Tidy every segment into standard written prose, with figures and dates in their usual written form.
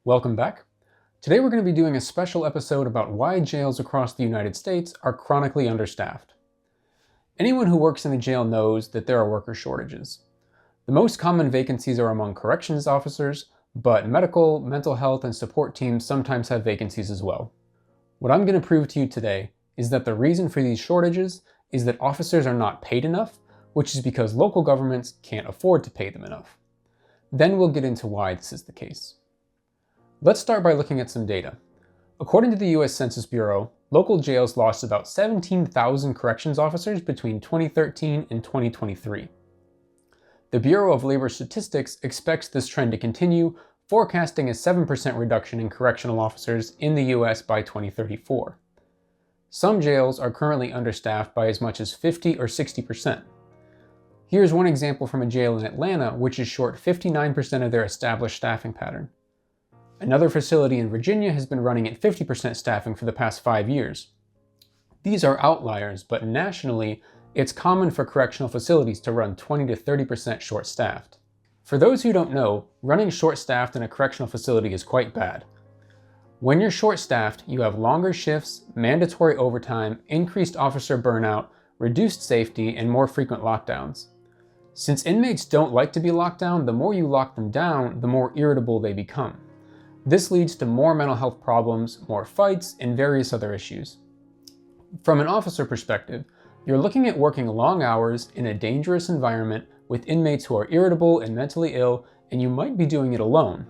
Welcome back. Today we're going to be doing a special episode about why jails across the United States are chronically understaffed. Anyone who works in a jail knows that there are worker shortages. The most common vacancies are among corrections officers, but medical, mental health, and support teams sometimes have vacancies as well. What I'm going to prove to you today is that the reason for these shortages is that officers are not paid enough, which is because local governments can't afford to pay them enough. Then we'll get into why this is the case. Let's start by looking at some data. According to the US Census Bureau, local jails lost about 17,000 corrections officers between 2013 and 2023. The Bureau of Labor Statistics expects this trend to continue, forecasting a 7% reduction in correctional officers in the US by 2034. Some jails are currently understaffed by as much as 50 or 60%. Here's one example from a jail in Atlanta, which is short 59% of their established staffing pattern. Another facility in Virginia has been running at 50% staffing for the past 5 years. These are outliers, but nationally, it's common for correctional facilities to run 20 to 30% short-staffed. For those who don't know, running short-staffed in a correctional facility is quite bad. When you're short-staffed, you have longer shifts, mandatory overtime, increased officer burnout, reduced safety, and more frequent lockdowns. Since inmates don't like to be locked down, the more you lock them down, the more irritable they become. This leads to more mental health problems, more fights, and various other issues. From an officer perspective, you're looking at working long hours in a dangerous environment with inmates who are irritable and mentally ill, and you might be doing it alone.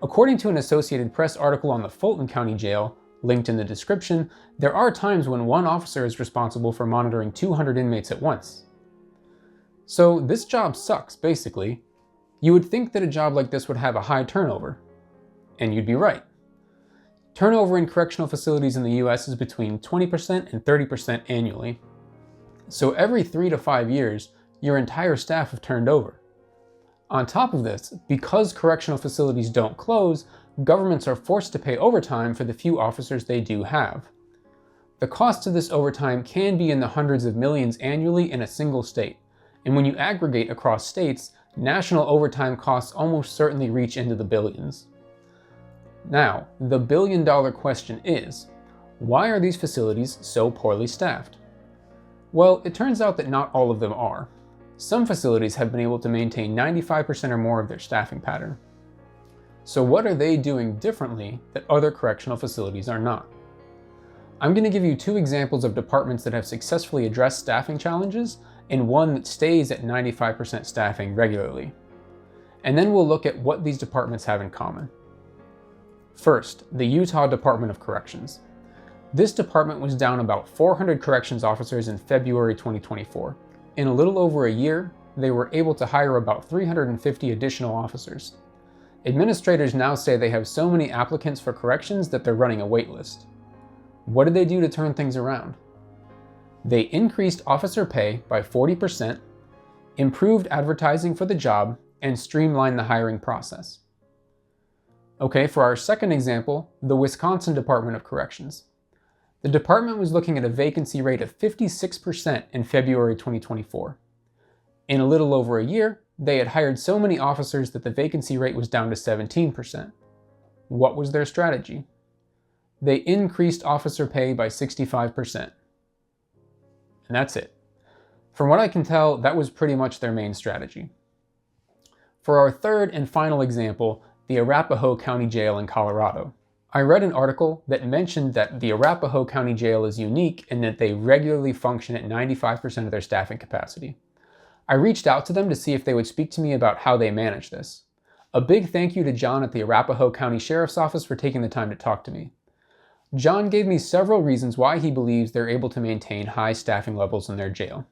According to an Associated Press article on the Fulton County Jail, linked in the description, there are times when one officer is responsible for monitoring 200 inmates at once. So this job sucks, basically. You would think that a job like this would have a high turnover. And you'd be right. Turnover in correctional facilities in the US is between 20% and 30% annually. So every 3 to 5 years, your entire staff have turned over. On top of this, because correctional facilities don't close, governments are forced to pay overtime for the few officers they do have. The cost of this overtime can be in the hundreds of millions annually in a single state, and when you aggregate across states, national overtime costs almost certainly reach into the billions. Now, the billion-dollar question is, why are these facilities so poorly staffed? Well, it turns out that not all of them are. Some facilities have been able to maintain 95% or more of their staffing pattern. So what are they doing differently that other correctional facilities are not? I'm going to give you 2 examples of departments that have successfully addressed staffing challenges and one that stays at 95% staffing regularly. And then we'll look at what these departments have in common. First, the Utah Department of Corrections. This department was down about 400 corrections officers in February 2024. In a little over a year, they were able to hire about 350 additional officers. Administrators now say they have so many applicants for corrections that they're running a wait list. What did they do to turn things around? They increased officer pay by 40%, improved advertising for the job, and streamlined the hiring process. Okay, for our second example, the Wisconsin Department of Corrections. The department was looking at a vacancy rate of 56% in February 2024. In a little over a year, they had hired so many officers that the vacancy rate was down to 17%. What was their strategy? They increased officer pay by 65%. And that's it. From what I can tell, that was pretty much their main strategy. For our third and final example, the Arapahoe County Jail in Colorado. I read an article that mentioned that the Arapahoe County Jail is unique in that they regularly function at 95% of their staffing capacity. I reached out to them to see if they would speak to me about how they manage this. A big thank you to John at the Arapahoe County Sheriff's Office for taking the time to talk to me. John gave me several reasons why he believes they're able to maintain high staffing levels in their jail.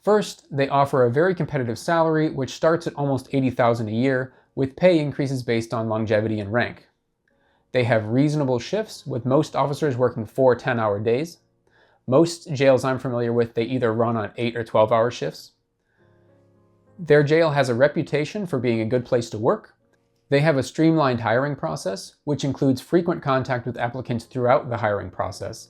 First, they offer a very competitive salary, which starts at almost $80,000 a year, with pay increases based on longevity and rank. They have reasonable shifts, with most officers working 4 10-hour days. Most jails I'm familiar with, they either run on 8 or 12-hour shifts. Their jail has a reputation for being a good place to work. They have a streamlined hiring process, which includes frequent contact with applicants throughout the hiring process.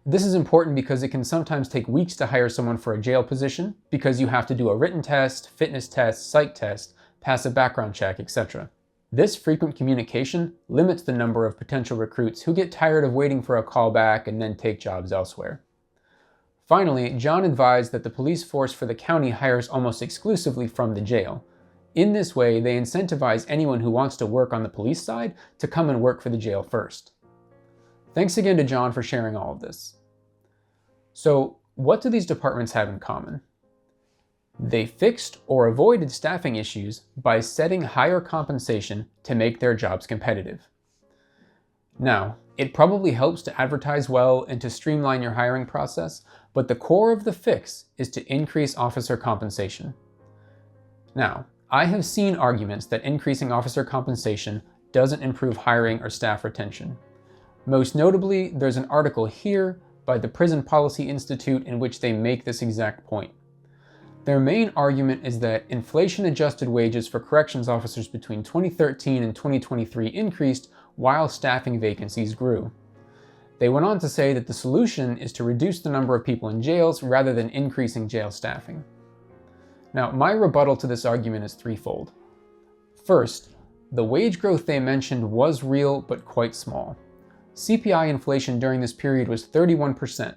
This is important because it can sometimes take weeks to hire someone for a jail position because you have to do a written test, fitness test, psych test, pass a background check, etc. This frequent communication limits the number of potential recruits who get tired of waiting for a call back and then take jobs elsewhere. Finally, John advised that the police force for the county hires almost exclusively from the jail. In this way, they incentivize anyone who wants to work on the police side to come and work for the jail first. Thanks again to John for sharing all of this. So, what do these departments have in common? They fixed or avoided staffing issues by setting higher compensation to make their jobs competitive. Now, it probably helps to advertise well and to streamline your hiring process, but the core of the fix is to increase officer compensation. Now, I have seen arguments that increasing officer compensation doesn't improve hiring or staff retention. Most notably, there's an article here by the Prison Policy Institute in which they make this exact point. Their main argument is that inflation-adjusted wages for corrections officers between 2013 and 2023 increased while staffing vacancies grew. They went on to say that the solution is to reduce the number of people in jails rather than increasing jail staffing. Now, my rebuttal to this argument is threefold. First, the wage growth they mentioned was real but quite small. CPI inflation during this period was 31%,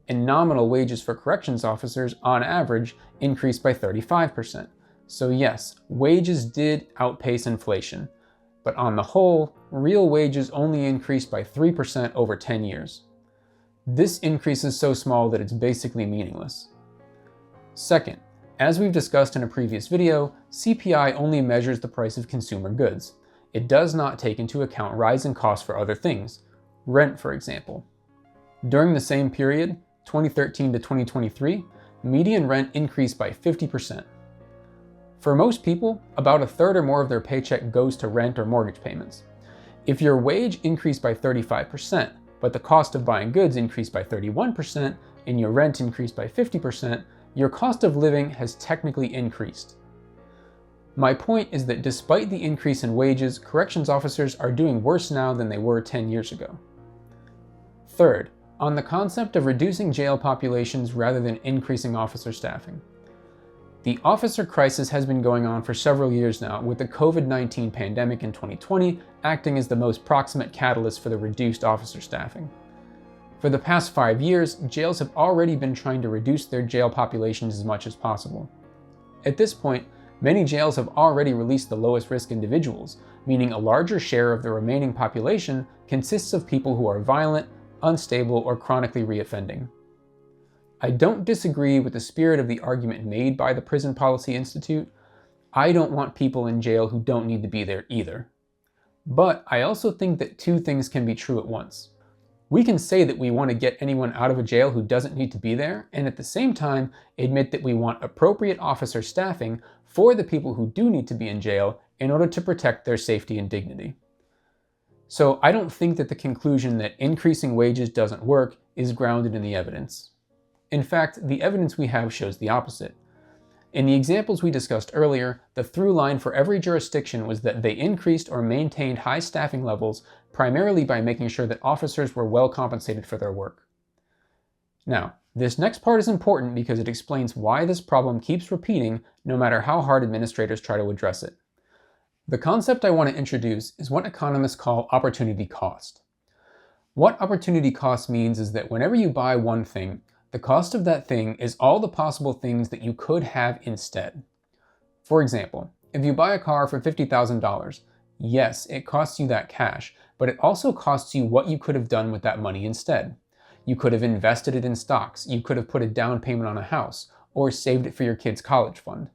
and nominal wages for corrections officers, on average, increased by 35%. So yes, wages did outpace inflation, but on the whole, real wages only increased by 3% over 10 years. This increase is so small that it's basically meaningless. Second, as we've discussed in a previous video, CPI only measures the price of consumer goods. It does not take into account rising costs for other things, rent for example. During the same period, 2013 to 2023, median rent increased by 50%. For most people, about a third or more of their paycheck goes to rent or mortgage payments. If your wage increased by 35%, but the cost of buying goods increased by 31%, and your rent increased by 50%, your cost of living has technically increased. My point is that despite the increase in wages, corrections officers are doing worse now than they were 10 years ago. Third, on the concept of reducing jail populations rather than increasing officer staffing. The officer crisis has been going on for several years now, with the COVID-19 pandemic in 2020 acting as the most proximate catalyst for the reduced officer staffing. For the past 5 years, jails have already been trying to reduce their jail populations as much as possible. At this point, many jails have already released the lowest risk individuals, meaning a larger share of the remaining population consists of people who are violent, unstable, or chronically reoffending. I don't disagree with the spirit of the argument made by the Prison Policy Institute. I don't want people in jail who don't need to be there either. But I also think that two things can be true at once. We can say that we want to get anyone out of a jail who doesn't need to be there, and at the same time admit that we want appropriate officer staffing for the people who do need to be in jail in order to protect their safety and dignity. So I don't think that the conclusion that increasing wages doesn't work is grounded in the evidence. In fact, the evidence we have shows the opposite. In the examples we discussed earlier, the through line for every jurisdiction was that they increased or maintained high staffing levels primarily by making sure that officers were well compensated for their work. Now, this next part is important because it explains why this problem keeps repeating no matter how hard administrators try to address it. The concept I want to introduce is what economists call opportunity cost. What opportunity cost means is that whenever you buy one thing, the cost of that thing is all the possible things that you could have instead. For example, if you buy a car for $50,000, yes, it costs you that cash, but it also costs you what you could have done with that money instead. You could have invested it in stocks, you could have put a down payment on a house, or saved it for your kid's college fund.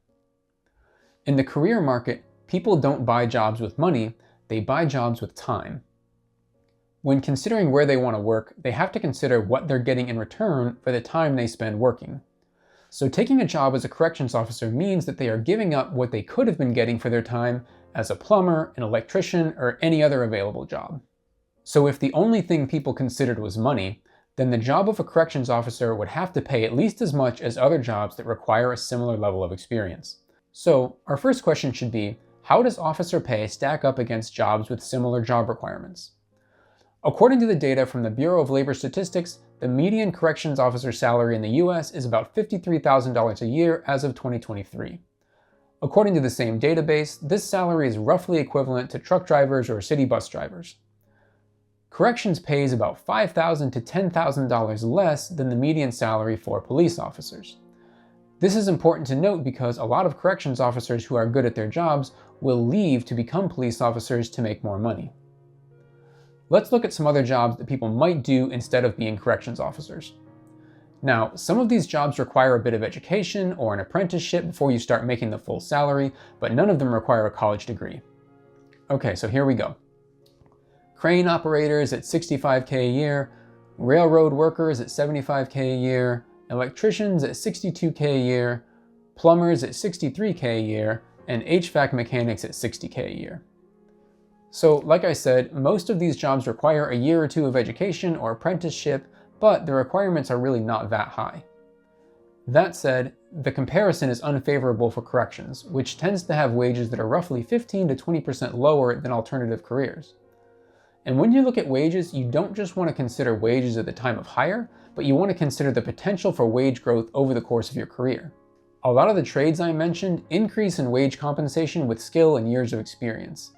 In the career market, people don't buy jobs with money, they buy jobs with time. When considering where they want to work, they have to consider what they're getting in return for the time they spend working. So taking a job as a corrections officer means that they are giving up what they could have been getting for their time as a plumber, an electrician, or any other available job. So if the only thing people considered was money, then the job of a corrections officer would have to pay at least as much as other jobs that require a similar level of experience. So our first question should be, how does officer pay stack up against jobs with similar job requirements? According to the data from the Bureau of Labor Statistics, the median corrections officer salary in the US is about $53,000 a year as of 2023. According to the same database, this salary is roughly equivalent to truck drivers or city bus drivers. Corrections pays about $5,000 to $10,000 less than the median salary for police officers. This is important to note because a lot of corrections officers who are good at their jobs will leave to become police officers to make more money. Let's look at some other jobs that people might do instead of being corrections officers. Now, some of these jobs require a bit of education or an apprenticeship before you start making the full salary, but none of them require a college degree. Okay, so here we go. Crane operators at $65K a year, railroad workers at $75K a year, electricians at $62K a year, plumbers at $63K a year, and HVAC mechanics at $60K a year. So, like I said, most of these jobs require a year or two of education or apprenticeship, but the requirements are really not that high. That said, the comparison is unfavorable for corrections, which tends to have wages that are roughly 15 to 20% lower than alternative careers. And when you look at wages, you don't just want to consider wages at the time of hire, but you want to consider the potential for wage growth over the course of your career. A lot of the trades I mentioned increase in wage compensation with skill and years of experience.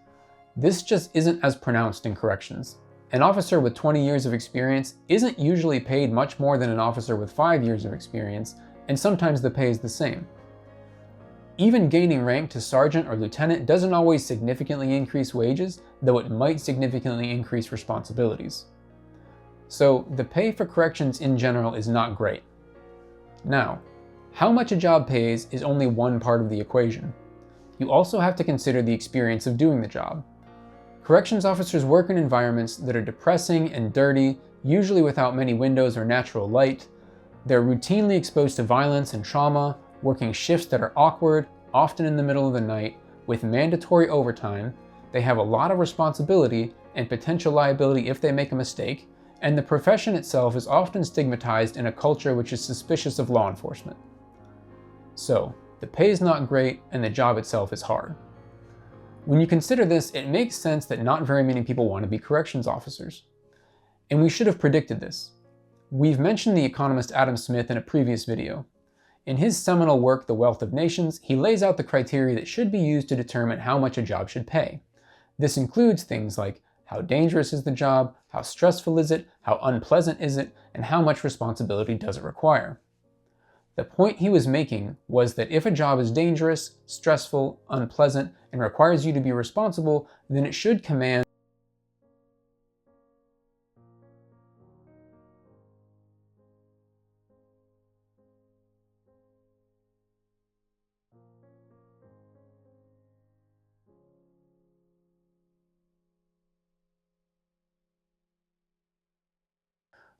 This just isn't as pronounced in corrections. An officer with 20 years of experience isn't usually paid much more than an officer with 5 years of experience, and sometimes the pay is the same. Even gaining rank to sergeant or lieutenant doesn't always significantly increase wages, though it might significantly increase responsibilities. So the pay for corrections in general is not great. Now, how much a job pays is only one part of the equation. You also have to consider the experience of doing the job. Corrections officers work in environments that are depressing and dirty, usually without many windows or natural light. They're routinely exposed to violence and trauma, working shifts that are awkward, often in the middle of the night, with mandatory overtime. They have a lot of responsibility and potential liability if they make a mistake, and the profession itself is often stigmatized in a culture which is suspicious of law enforcement. So, the pay is not great and the job itself is hard. When you consider this, it makes sense that not very many people want to be corrections officers. And we should have predicted this. We've mentioned the economist Adam Smith in a previous video. In his seminal work, The Wealth of Nations, he lays out the criteria that should be used to determine how much a job should pay. This includes things like how dangerous is the job, how stressful is it, how unpleasant is it, and how much responsibility does it require. The point he was making was that if a job is dangerous, stressful, unpleasant, and requires you to be responsible, then it should command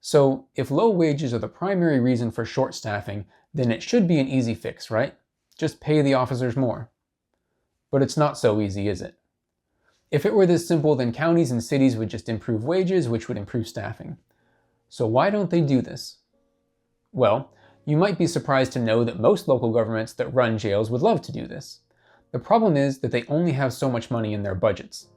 So, if low wages are the primary reason for short staffing, then it should be an easy fix, right? Just pay the officers more. But it's not so easy, is it? If it were this simple, then counties and cities would just improve wages, which would improve staffing. So why don't they do this? Well, you might be surprised to know that most local governments that run jails would love to do this. The problem is that they only have so much money in their budgets.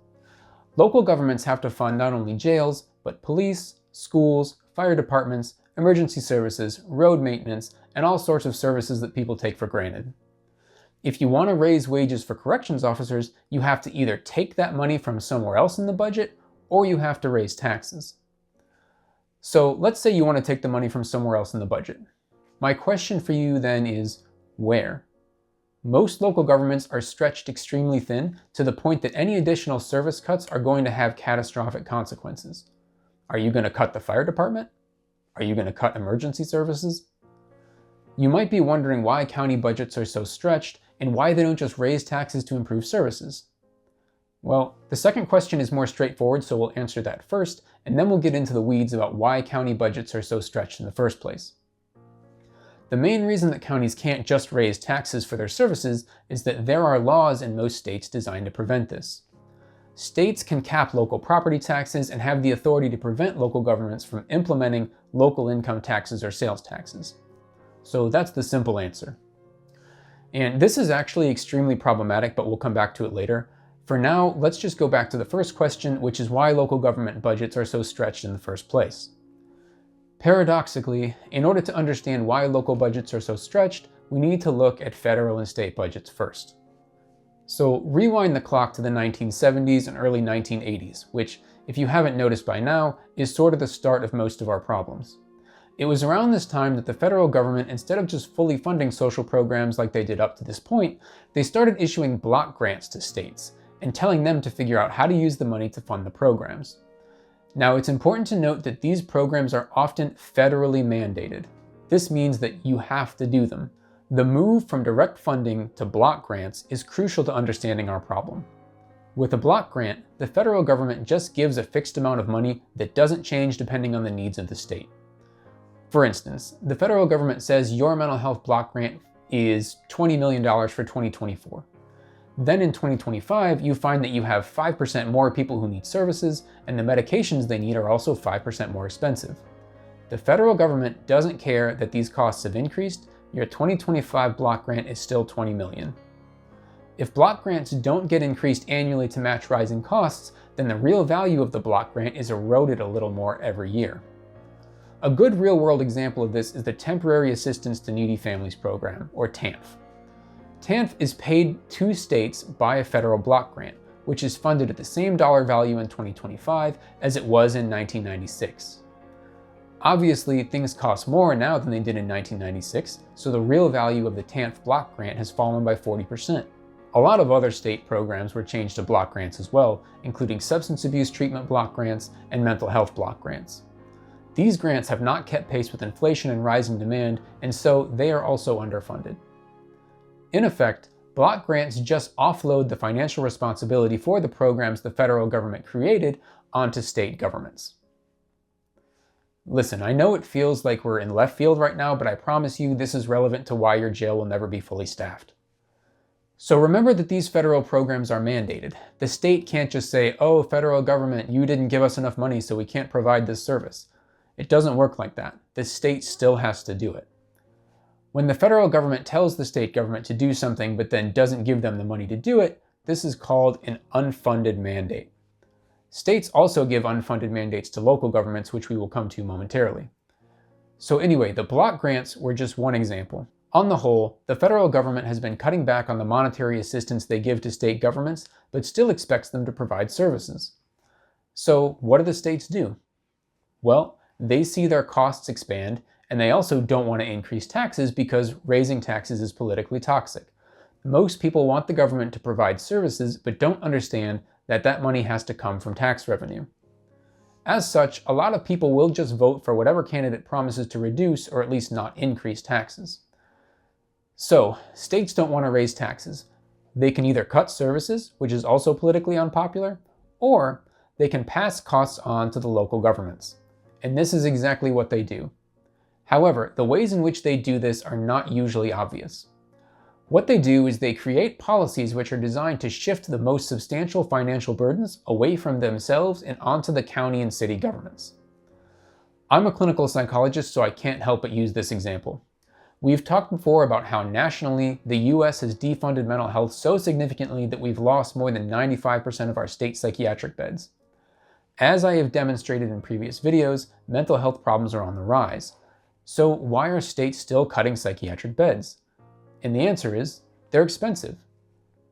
Local governments have to fund not only jails, but police, schools, fire departments, emergency services, road maintenance, and all sorts of services that people take for granted. If you want to raise wages for corrections officers, you have to either take that money from somewhere else in the budget, or you have to raise taxes. So let's say you want to take the money from somewhere else in the budget. My question for you then is, where? Most local governments are stretched extremely thin to the point that any additional service cuts are going to have catastrophic consequences. Are you going to cut the fire department? Are you going to cut emergency services? You might be wondering why county budgets are so stretched and why they don't just raise taxes to improve services. Well, the second question is more straightforward, so we'll answer that first, and then we'll get into the weeds about why county budgets are so stretched in the first place. The main reason that counties can't just raise taxes for their services is that there are laws in most states designed to prevent this. States can cap local property taxes and have the authority to prevent local governments from implementing local income taxes or sales taxes. So that's the simple answer. And this is actually extremely problematic, but we'll come back to it later. For now, let's just go back to the first question, which is why local government budgets are so stretched in the first place. Paradoxically, in order to understand why local budgets are so stretched, we need to look at federal and state budgets first. So rewind the clock to the 1970s and early 1980s, which, if you haven't noticed by now, is sort of the start of most of our problems. It was around this time that the federal government, instead of just fully funding social programs like they did up to this point, they started issuing block grants to states and telling them to figure out how to use the money to fund the programs. Now, it's important to note that these programs are often federally mandated. This means that you have to do them. The move from direct funding to block grants is crucial to understanding our problem. With a block grant, the federal government just gives a fixed amount of money that doesn't change depending on the needs of the state. For instance, the federal government says your mental health block grant is $20 million for 2024. Then in 2025, you find that you have 5% more people who need services, and the medications they need are also 5% more expensive. The federal government doesn't care that these costs have increased. Your 2025 block grant is still $20 million. If block grants don't get increased annually to match rising costs, then the real value of the block grant is eroded a little more every year. A good real-world example of this is the Temporary Assistance to Needy Families program, or TANF. TANF is paid to states by a federal block grant, which is funded at the same dollar value in 2025 as it was in 1996. Obviously, things cost more now than they did in 1996, so the real value of the TANF block grant has fallen by 40%. A lot of other state programs were changed to block grants as well, including substance abuse treatment block grants and mental health block grants. These grants have not kept pace with inflation and rising demand, and so they are also underfunded. In effect, block grants just offload the financial responsibility for the programs the federal government created onto state governments. Listen, I know it feels like we're in left field right now, but I promise you this is relevant to why your jail will never be fully staffed. So remember that these federal programs are mandated. The state can't just say, "Oh, federal government, you didn't give us enough money, so we can't provide this service." It doesn't work like that. The state still has to do it. When the federal government tells the state government to do something but then doesn't give them the money to do it, this is called an unfunded mandate. States also give unfunded mandates to local governments, which we will come to momentarily. So anyway, the block grants were just one example. On the whole, the federal government has been cutting back on the monetary assistance they give to state governments, but still expects them to provide services. So what do the states do? Well, they see their costs expand, and they also don't want to increase taxes because raising taxes is politically toxic. Most people want the government to provide services, but don't understand that that money has to come from tax revenue. As such, a lot of people will just vote for whatever candidate promises to reduce or at least not increase taxes. So, states don't want to raise taxes. They can either cut services, which is also politically unpopular, or they can pass costs on to the local governments. And this is exactly what they do. However, the ways in which they do this are not usually obvious. What they do is they create policies which are designed to shift the most substantial financial burdens away from themselves and onto the county and city governments. I'm a clinical psychologist, so I can't help but use this example. We've talked before about how nationally the US has defunded mental health so significantly that we've lost more than 95% of our state psychiatric beds. As I have demonstrated in previous videos, mental health problems are on the rise. So why are states still cutting psychiatric beds? And the answer is, they're expensive.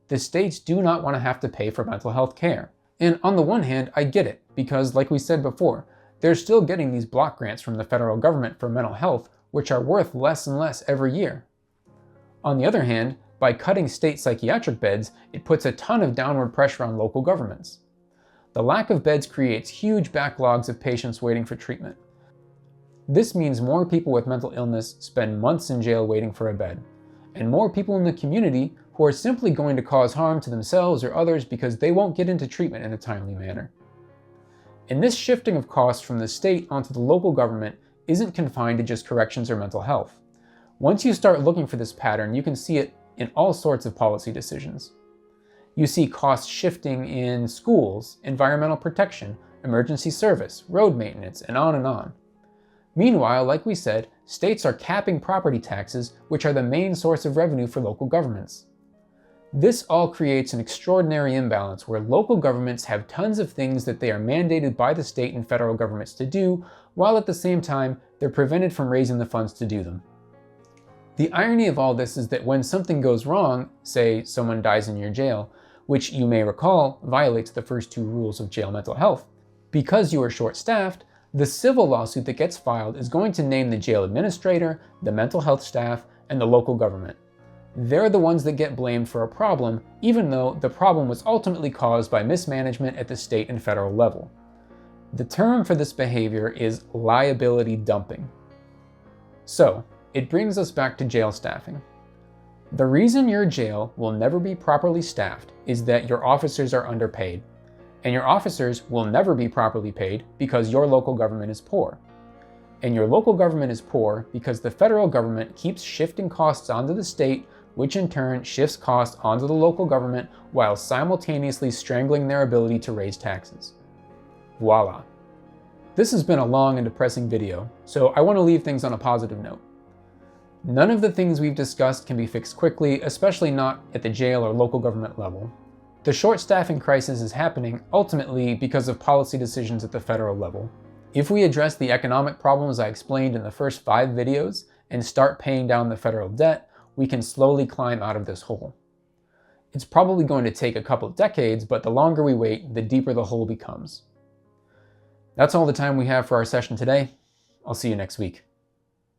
The states do not want to have to pay for mental health care. And on the one hand, I get it, because like we said before, they're still getting these block grants from the federal government for mental health, which are worth less and less every year. On the other hand, by cutting state psychiatric beds, it puts a ton of downward pressure on local governments. The lack of beds creates huge backlogs of patients waiting for treatment. This means more people with mental illness spend months in jail waiting for a bed, and more people in the community who are simply going to cause harm to themselves or others because they won't get into treatment in a timely manner. And this shifting of costs from the state onto the local government isn't confined to just corrections or mental health. Once you start looking for this pattern, you can see it in all sorts of policy decisions. You see costs shifting in schools, environmental protection, emergency service, road maintenance, and on and on. Meanwhile, like we said, states are capping property taxes, which are the main source of revenue for local governments. This all creates an extraordinary imbalance where local governments have tons of things that they are mandated by the state and federal governments to do, while at the same time, they're prevented from raising the funds to do them. The irony of all this is that when something goes wrong, say someone dies in your jail, which you may recall violates the first two rules of jail mental health, because you are short-staffed, the civil lawsuit that gets filed is going to name the jail administrator, the mental health staff, and the local government. They're the ones that get blamed for a problem, even though the problem was ultimately caused by mismanagement at the state and federal level. The term for this behavior is liability dumping. So, it brings us back to jail staffing. The reason your jail will never be properly staffed is that your officers are underpaid, and your officers will never be properly paid because your local government is poor. And your local government is poor because the federal government keeps shifting costs onto the state, which in turn shifts costs onto the local government while simultaneously strangling their ability to raise taxes. Voila. This has been a long and depressing video, so I want to leave things on a positive note. None of the things we've discussed can be fixed quickly, especially not at the jail or local government level. The short staffing crisis is happening ultimately because of policy decisions at the federal level. If we address the economic problems I explained in the first 5 videos and start paying down the federal debt, we can slowly climb out of this hole. It's probably going to take a couple of decades, but the longer we wait, the deeper the hole becomes. That's all the time we have for our session today. I'll see you next week.